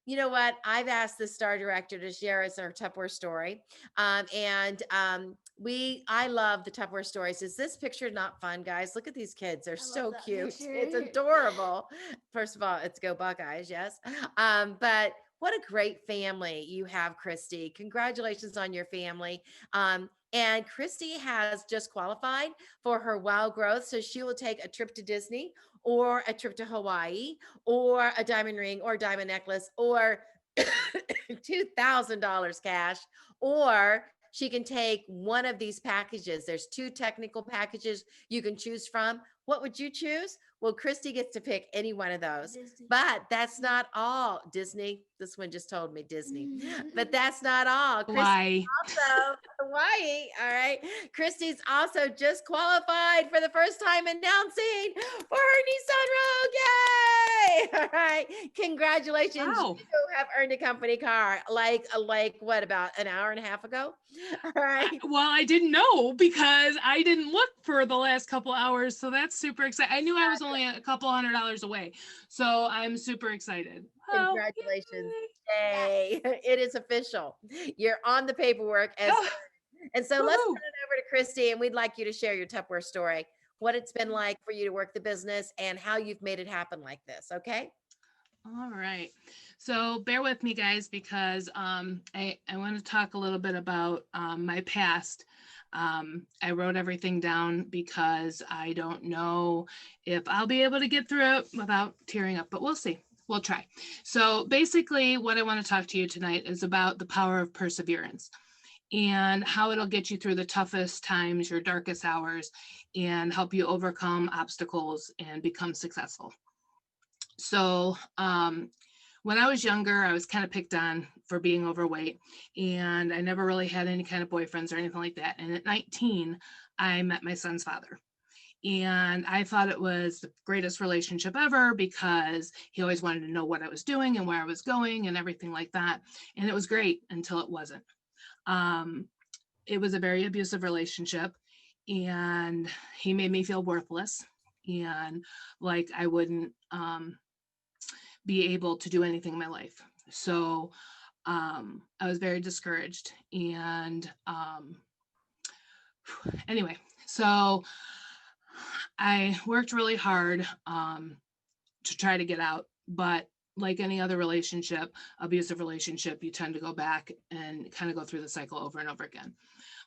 You know what? I've asked the star director to share us our Tupperware story. I love the Tupperware stories. Is this picture not fun, guys? Look at these kids. They're I love so that cute. It's picture. adorable. First of all, it's go Buckeyes, yes. But what a great family you have, Kristi. Congratulations on your family. And Kristi has just qualified for her wild growth. So she will take a trip to Disney or a trip to Hawaii or a diamond ring or diamond necklace or $2,000 cash, or she can take one of these packages. There's two technical packages you can choose from. What would you choose? Well, Kristi gets to pick any one of those. Disney. But that's not all. Disney. This one just told me Disney. But that's not all. Kristi Why? also Hawaii. All right. Kristi's also just qualified for the first time announcing for her Nissan Rogue. Yay! All right. Congratulations. Wow. You have earned a company car like what, about an hour and a half ago? All right. Well, I didn't know because I didn't look for the last couple hours. So that's super exciting. I knew I was only a couple $100 away. So I'm super excited. Oh, Congratulations. Yeah. Yay. It is official. You're on the paperwork as oh and so let's woohoo. turn it over to Kristi, and we'd like you to share your Tupperware story, what it's been like for you to work the business and how you've made it happen like this. Okay. All right. So bear with me, guys, because I want to talk a little bit about my past. I wrote everything down because I don't know if I'll be able to get through it without tearing up, but we'll see. We'll try. So basically, what I want to talk to you tonight is about the power of perseverance and how it'll get you through the toughest times, your darkest hours, and help you overcome obstacles and become successful. So when I was younger, I was kind of picked on for being overweight, and I never really had any kind of boyfriends or anything like that. And at 19, I met my son's father. And I thought it was the greatest relationship ever because he always wanted to know what I was doing and where I was going and everything like that. And it was great until it wasn't. Um, it was a very abusive relationship, and he made me feel worthless and like I wouldn't be able to do anything in my life. So I was very discouraged. And anyway, so I worked really hard to try to get out. But like any other relationship, abusive relationship, you tend to go back and kind of go through the cycle over and over again.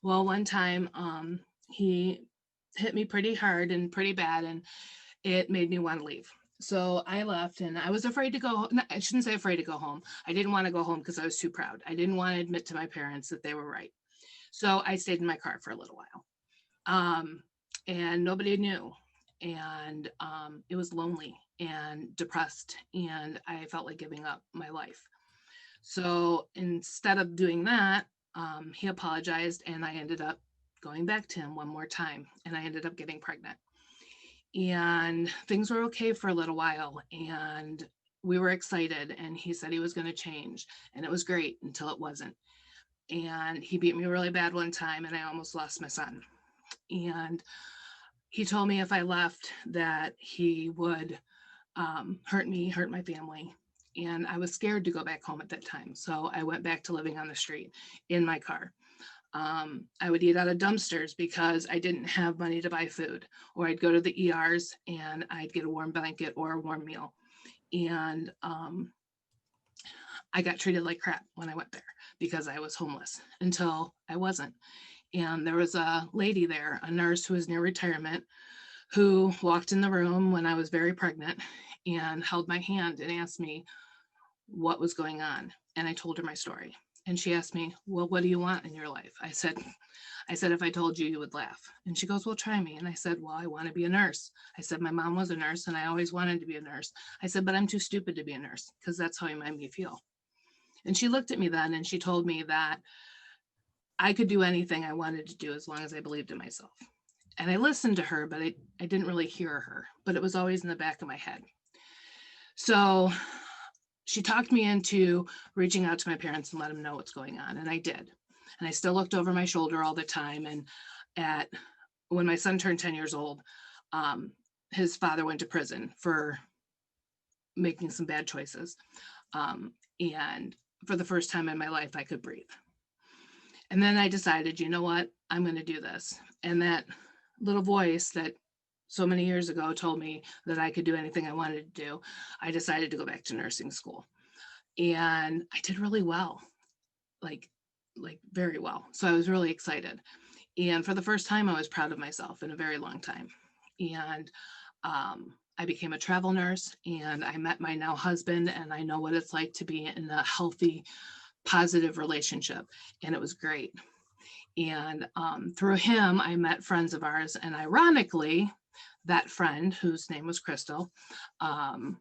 Well, one time he hit me pretty hard and pretty bad, and it made me want to leave. So I left, and I was afraid to go. No, I shouldn't say afraid to go home. I didn't want to go home because I was too proud. I didn't want to admit to my parents that they were right. So I stayed in my car for a little while. And nobody knew. And it was lonely and depressed, and I felt like giving up my life. So instead of doing that, he apologized, and I ended up going back to him one more time, and I ended up getting pregnant. And things were okay for a little while, and we were excited, and he said he was going to change, and it was great until it wasn't. And he beat me really bad one time, and I almost lost my son. And he told me if I left that he would hurt me, hurt my family. And I was scared to go back home at that time. So I went back to living on the street in my car. I would eat out of dumpsters because I didn't have money to buy food, or I'd go to the ERs and I'd get a warm blanket or a warm meal. And I got treated like crap when I went there because I was homeless until I wasn't. And there was a lady there, a nurse who was near retirement, who walked in the room when I was very pregnant and held my hand and asked me what was going on. And I told her my story. And she asked me, well, what do you want in your life? I said, if I told you, you would laugh. And she goes, well, try me. And I said, well, I want to be a nurse. I said, my mom was a nurse and I always wanted to be a nurse. I said, but I'm too stupid to be a nurse because that's how you made me feel. And she looked at me then and she told me that I could do anything I wanted to do as long as I believed in myself. And I listened to her, but I didn't really hear her, but it was always in the back of my head. So she talked me into reaching out to my parents and let them know what's going on. And I did. And I still looked over my shoulder all the time. And when my son turned 10 years old, his father went to prison for making some bad choices. And for the first time in my life, I could breathe. And then I decided, you know what, I'm going to do this. And that little voice that so many years ago told me that I could do anything I wanted to do, I decided to go back to nursing school. And I did really well, like very well. So I was really excited. And for the first time, I was proud of myself in a very long time. And I became a travel nurse, and I met my now husband, and I know what it's like to be in a healthy, positive relationship. And it was great. And through him, I met friends of ours. And ironically, that friend, whose name was Crystal, um,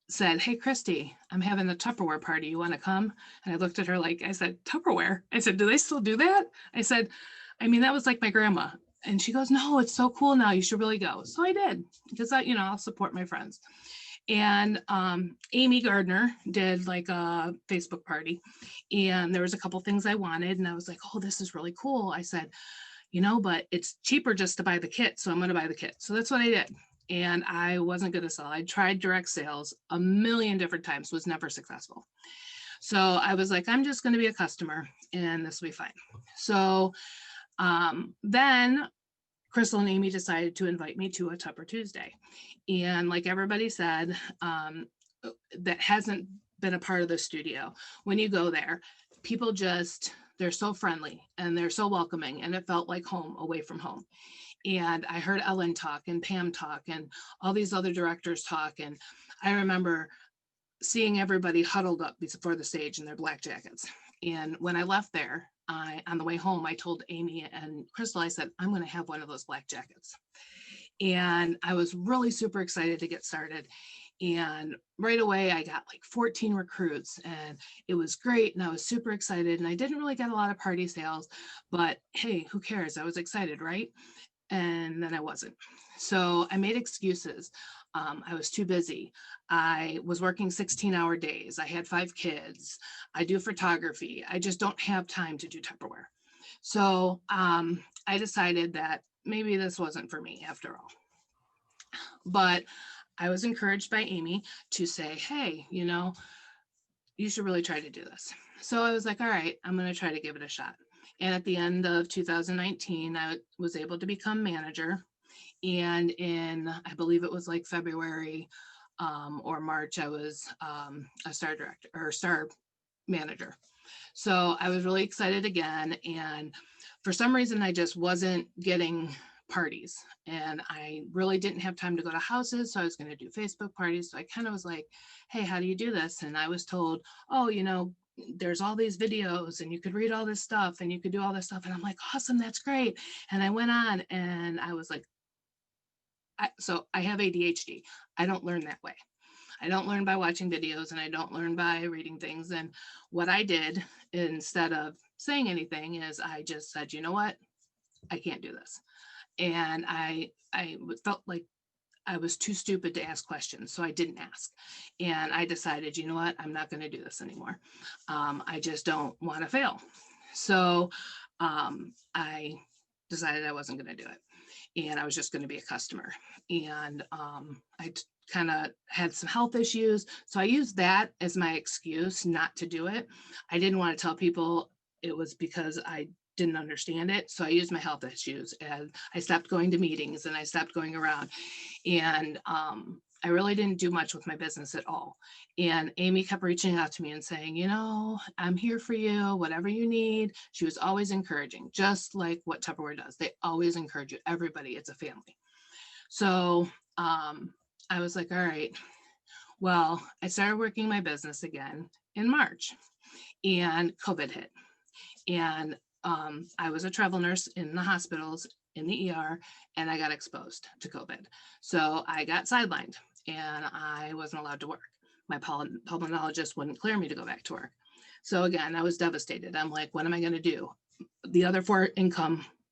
said, "Hey, Kristi, I'm having a Tupperware party. You want to come?" And I looked at her like, I said, "Tupperware?" I said, "Do they still do that?" I said, "I mean, that was like my grandma." And she goes, "No, it's so cool now. You should really go." So I did, because I'll support my friends. And Amy Gardner did like a Facebook party, and there was a couple things I wanted, and I was like, "Oh, this is really cool." I said, "But it's cheaper just to buy the kit, so I'm going to buy the kit." So that's what I did. And I wasn't going to sell. I tried direct sales a million different times, was never successful. So I was like, I'm just going to be a customer, and this will be fine. So then Crystal and Amy decided to invite me to a Tupper Tuesday. And like everybody said, that hasn't been a part of the studio. When you go there, people they're so friendly and they're so welcoming, and it felt like home away from home. And I heard Ellen talk and Pam talk and all these other directors talk. And I remember seeing everybody huddled up before the stage in their black jackets. And when I left there, on the way home, I told Amy and Crystal, I said, "I'm going to have one of those black jackets." And I was really super excited to get started. And right away, I got like 14 recruits, and it was great. And I was super excited. And I didn't really get a lot of party sales, but hey, who cares? I was excited, right? And then I wasn't. So I made excuses. I was too busy. I was working 16-hour days. I had 5 kids. I do photography. I just don't have time to do Tupperware. So I decided that maybe this wasn't for me after all. But I was encouraged by Amy to say, "Hey, you should really try to do this." So I was like, all right, I'm going to try to give it a shot. And at the end of 2019, I was able to become manager. And I believe it was like February or March, I was a star director or star manager. So I was really excited again. And for some reason, I just wasn't getting parties, and I really didn't have time to go to houses. So I was going to do Facebook parties. So I kind of was like, "Hey, how do you do this?" And I was told, "Oh, there's all these videos, and you could read all this stuff, and you could do all this stuff." And I'm like, "Awesome, that's great." And I went on, and I was like, so I have ADHD. I don't learn that way. I don't learn by watching videos, and I don't learn by reading things. And what I did, instead of saying anything, is I just said, "You know what? I can't do this." And I felt like I was too stupid to ask questions, so I didn't ask. And I decided, you know what? I'm not going to do this anymore. I just don't want to fail. So I decided I wasn't going to do it, and I was just going to be a customer. And I kind of had some health issues, so I used that as my excuse not to do it. I didn't want to tell people it was because I didn't understand it. So I used my health issues, and I stopped going to meetings, and I stopped going around. And I really didn't do much with my business at all. And Amy kept reaching out to me and saying, "I'm here for you, whatever you need." She was always encouraging, just like what Tupperware does. They always encourage you. Everybody, it's a family. So I was like, all right, well, I started working my business again in March, and COVID hit. And I was a travel nurse in the hospitals, in the ER, and I got exposed to COVID. So I got sidelined, and I wasn't allowed to work. My pulmonologist wouldn't clear me to go back to work. So again, I was devastated. I'm like, what am I going to do? The other 4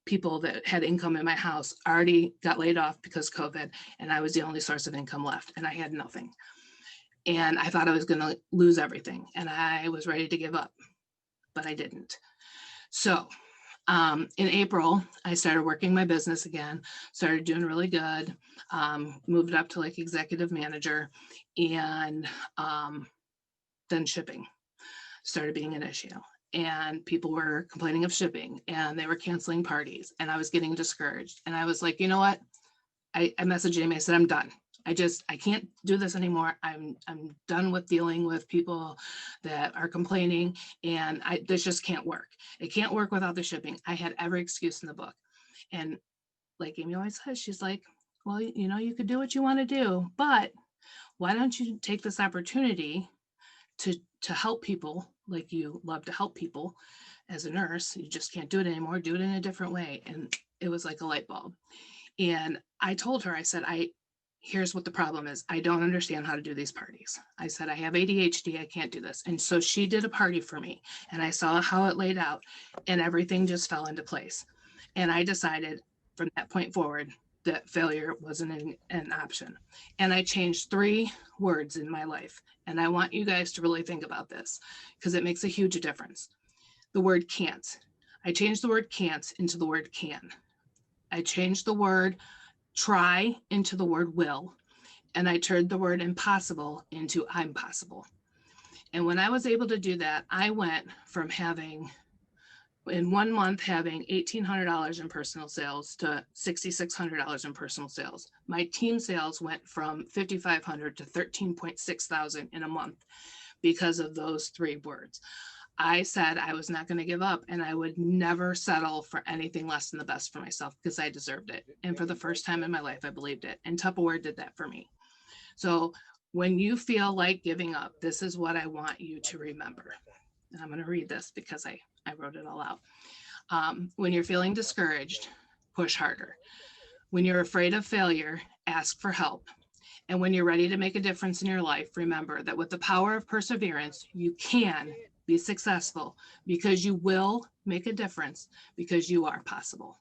people that had income in my house already got laid off because COVID, and I was the only source of income left, and I had nothing. And I thought I was going to lose everything, and I was ready to give up, but I didn't. So in April, I started working my business again, started doing really good, moved up to like executive manager. And then shipping started being an issue. And people were complaining of shipping and they were canceling parties. And I was getting discouraged. And I was like, you know what? I messaged Jamie. I said, I'm done. I can't do this anymore. I'm done with dealing with people that are complaining, and this just can't work. It can't work without the shipping. I had every excuse in the book. And like Amy always says, she's like, well, you know, you could do what you want to do, but why don't you take this opportunity to help people like you love to help people as a nurse? You just can't do it anymore. Do it in a different way. And it was like a light bulb. And I told her, I said, here's what the problem is. I don't understand how to do these parties. I said, I have ADHD. I can't do this. And so she did a party for me and I saw how it laid out and everything just fell into place. And I decided from that point forward that failure wasn't an option. And I changed 3 words in my life. And I want you guys to really think about this because it makes a huge difference. The word can't. I changed the word can't into the word can. I changed the word try into the word will, and I turned the word impossible into I'm possible. And when I was able to do that, I went from having, in 1 month, having $1,800 in personal sales to $6,600 in personal sales. My team sales went from 5,500 to 13.6 thousand in a month because of those 3 words. I said I was not going to give up and I would never settle for anything less than the best for myself because I deserved it. And for the first time in my life, I believed it. And Tupperware did that for me. So when you feel like giving up, this is what I want you to remember. And I'm going to read this because I wrote it all out. When you're feeling discouraged, push harder. When you're afraid of failure, ask for help. And when you're ready to make a difference in your life, remember that with the power of perseverance, you can be successful because you will make a difference because you are possible.